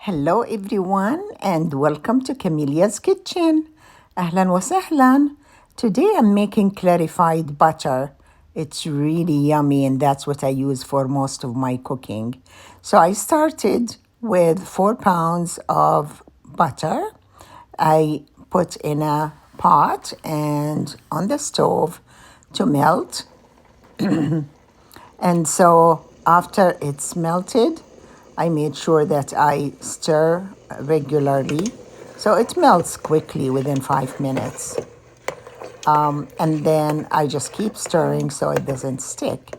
Hello everyone and welcome to Camilia's Kitchen. أهلا وسهلا. Today I'm making clarified butter. It's really yummy and that's what I use for most of my cooking. So I started with 4 pounds of butter. I put in a pot and on the stove to melt. And so after it's melted, I made sure that I stir regularly so it melts quickly within 5 minutes. And then I just keep stirring so it doesn't stick.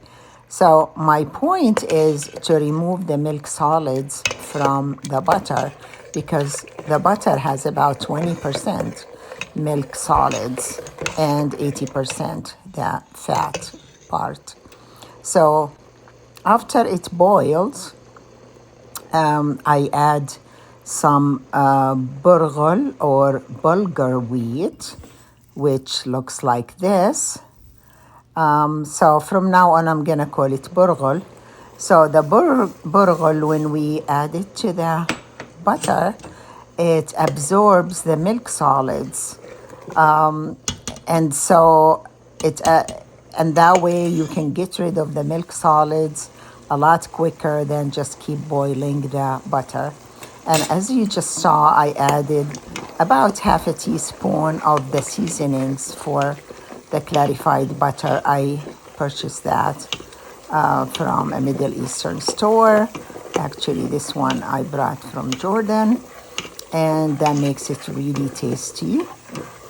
So my point is to remove the milk solids from the butter because the butter has about 20% milk solids and 80% the fat part. So after it boils, I add some burghul or bulgar wheat, which looks like this. So from now on, I'm going to call it burghul. So the burghul, when we add it to the butter, it absorbs the milk solids. And so and that way you can get rid of the milk solids a lot quicker than just keep boiling the butter. And as you just saw, I added about half a teaspoon of the seasonings for the clarified butter. I purchased that from a Middle Eastern store. Actually, this one I brought from Jordan, and that makes it really tasty.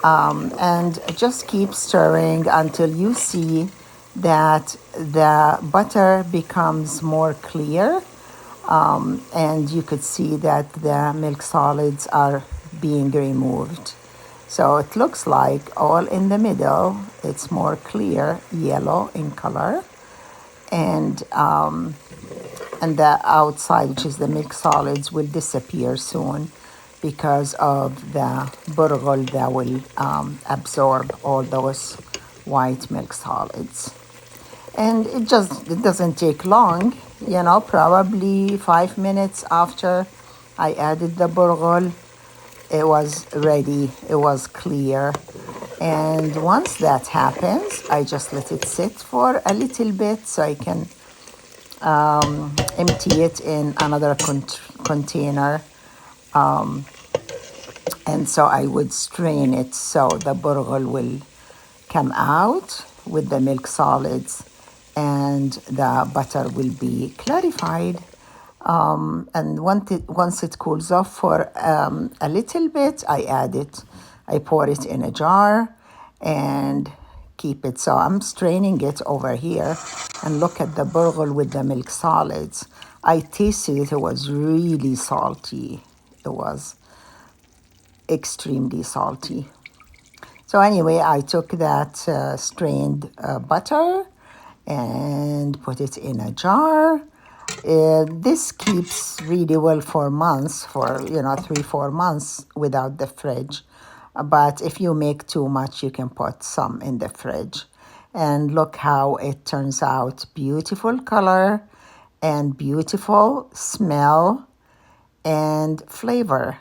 And just keep stirring until you see that the butter becomes more clear, and you could see that the milk solids are being removed. So it looks like all in the middle, it's more clear, yellow in color, and the outside, which is the milk solids, will disappear soon because of the burghul that will absorb all those white milk solids. And it doesn't take long, probably 5 minutes after I added the burghul, it was ready, it was clear. And once that happens, I just let it sit for a little bit so I can empty it in another container. And so I would strain it so the burghul will come out with the milk solids and the butter will be clarified. And once it cools off for a little bit, I pour it in a jar and keep it. So I'm straining it over here and look at the burghul with the milk solids. I tasted it, it was really salty. It was extremely salty. So anyway, I took that strained butter and put it in a jar. This keeps really well for months, for 3-4 months without the fridge. But if you make too much, you can put some in the fridge. And look how it turns out. Beautiful color and beautiful smell and flavor.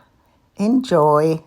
Enjoy.